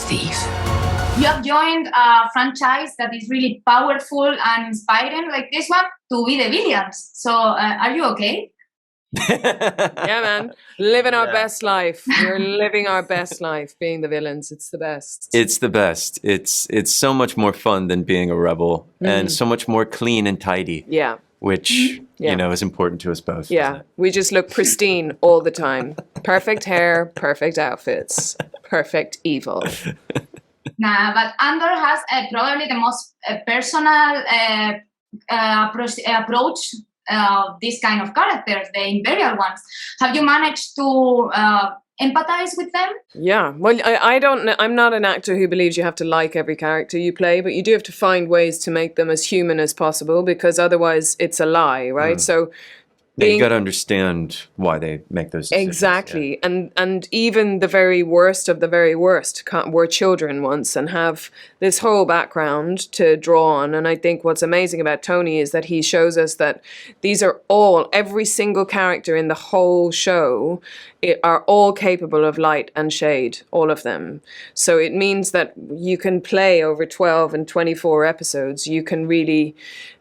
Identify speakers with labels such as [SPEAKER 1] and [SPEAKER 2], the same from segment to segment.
[SPEAKER 1] thief.
[SPEAKER 2] You have joined a franchise that is really powerful and inspiring like this one to be the villains. So are you okay?
[SPEAKER 3] Yeah, man. Living our best life. We're living our best life being the villains. It's the best.
[SPEAKER 4] It's the best. It's so much more fun than being a rebel and so much more clean and tidy.
[SPEAKER 3] Yeah.
[SPEAKER 4] Which, you know, is important to us both.
[SPEAKER 3] Yeah. We just look pristine all the time. Perfect hair, perfect outfits, perfect evil.
[SPEAKER 2] Nah, but Andor has probably the most personal approach this kind of characters, the Imperial ones. Have you managed to empathize with them?
[SPEAKER 3] Yeah. Well, I don't know. I'm not an actor who believes you have to like every character you play, but you do have to find ways to make them as human as possible, because otherwise it's a lie, right? So
[SPEAKER 4] you got to understand why they make those decisions.
[SPEAKER 3] Exactly. Yeah. And even the very worst of the very worst were children once and have this whole background to draw on. And I think what's amazing about Tony is that he shows us that these are every single character in the whole show are all capable of light and shade, all of them. So it means that you can play over 12 and 24 episodes. You can really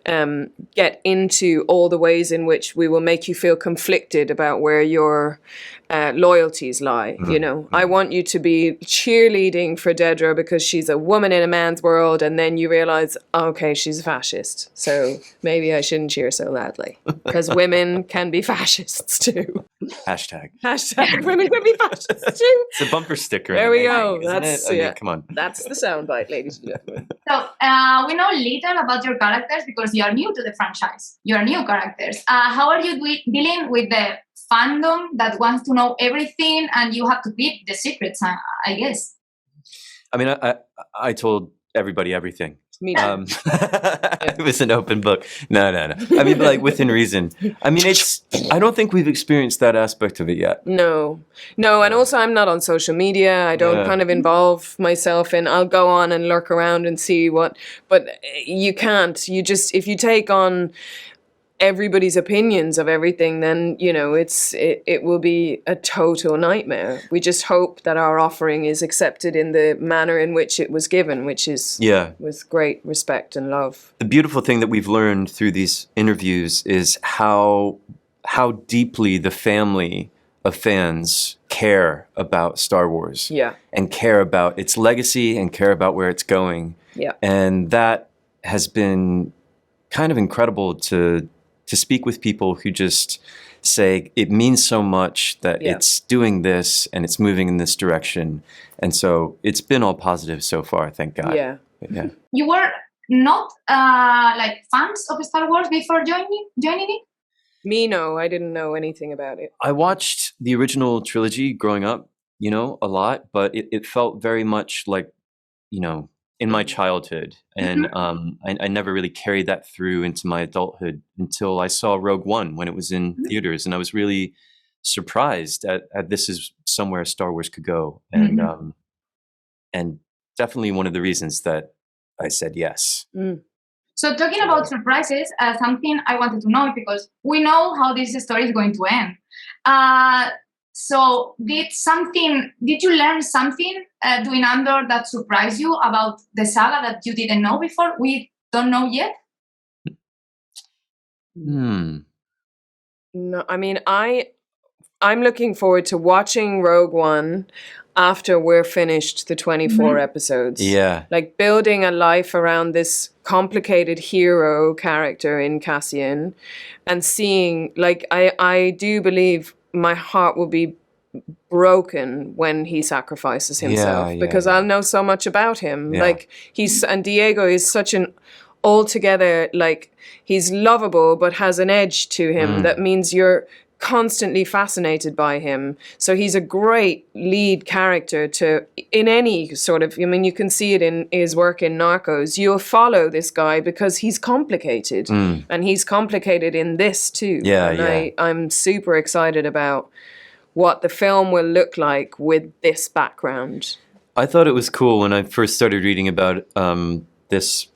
[SPEAKER 3] get into all the ways in which we will make you feel conflicted about where your loyalties lie. You know, I want you to be cheerleading for Dedra because she's a woman in a man's world, and then you realize, okay, she's a fascist, so maybe I shouldn't cheer so loudly because women can be fascists too.
[SPEAKER 4] Hashtag
[SPEAKER 3] women can be fascists too.
[SPEAKER 4] It's a bumper sticker.
[SPEAKER 3] There we go.
[SPEAKER 4] That's it? Come on.
[SPEAKER 3] That's the soundbite, ladies and gentlemen.
[SPEAKER 2] So we know little about your characters because you are new to the franchise. You are new characters. How are you dealing with the fandom that wants to know everything and you have to keep the secrets, I guess? I
[SPEAKER 4] mean, I told everybody everything.
[SPEAKER 3] Me
[SPEAKER 4] It was an open book. No. I mean, like, within reason. I mean, I don't think we've experienced that aspect of it yet.
[SPEAKER 3] No. And also I'm not on social media. I don't kind of involve myself in, I'll go on and lurk around and see but you can't. If you take on everybody's opinions of everything, then, you know, it will be a total nightmare. We just hope that our offering is accepted in the manner in which it was given, which is with great respect and love. The
[SPEAKER 4] beautiful thing that we've learned through these interviews is how deeply the family of fans care about Star Wars. And care about its legacy and care about where it's going. And that has been kind of incredible to speak with people who just say it means so much that it's doing this and it's moving in this direction. And so it's been all positive so far, thank God.
[SPEAKER 3] Yeah.
[SPEAKER 2] You were not like fans of Star Wars before joining it?
[SPEAKER 3] Me, no. I didn't know anything about it.
[SPEAKER 4] I watched the original trilogy growing up, you know, a lot, but it felt very much like, you know, in my childhood, and I never really carried that through into my adulthood until I saw Rogue One when it was in theaters, and I was really surprised at this is somewhere Star Wars could go, and definitely one of the reasons that I said yes.
[SPEAKER 2] So talking about surprises, something I wanted to know, because we know how this story is going to end. So did you learn something doing Andor that surprised you about the saga that you didn't know before? We don't know yet?
[SPEAKER 3] No, I mean, I'm looking forward to watching Rogue One after we're finished the 24 episodes. Like building a life around this complicated hero character in Cassian and seeing, like, I do believe my heart will be broken when he sacrifices himself because I'll know so much about him. Like and Diego is such an altogether, like, he's lovable but has an edge to him that means you're constantly fascinated by him. So he's a great lead character in any sort of, I mean, you can see it in his work in Narcos. You'll follow this guy because he's complicated and he's complicated in this too. I'm super excited about what the film will look like with this background.
[SPEAKER 4] I thought it was cool when I first started reading about this,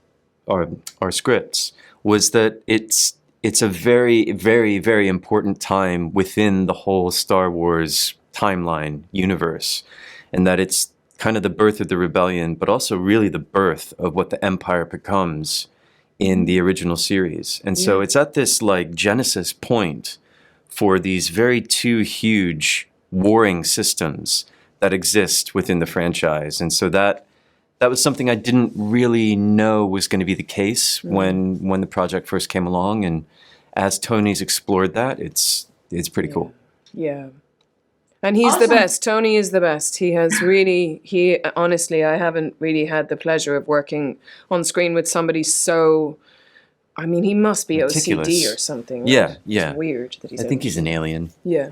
[SPEAKER 4] our scripts, was that it's a very, very, very important time within the whole Star Wars timeline universe, and that it's kind of the birth of the rebellion, but also really the birth of what the Empire becomes in the original series. And so it's at this like genesis point for these very two huge warring systems that exist within the franchise. And so that was something I didn't really know was going to be the case when the project first came along. And as Tony's explored that, it's pretty cool.
[SPEAKER 3] Yeah. And he's the best. Tony is the best. He has really, honestly, I haven't really had the pleasure of working on screen with somebody so, I mean, he must be
[SPEAKER 4] meticulous.
[SPEAKER 3] OCD or something.
[SPEAKER 4] Yeah,
[SPEAKER 3] right?
[SPEAKER 4] yeah.
[SPEAKER 3] It's weird that he's
[SPEAKER 4] I think he's an alien.
[SPEAKER 3] Yeah.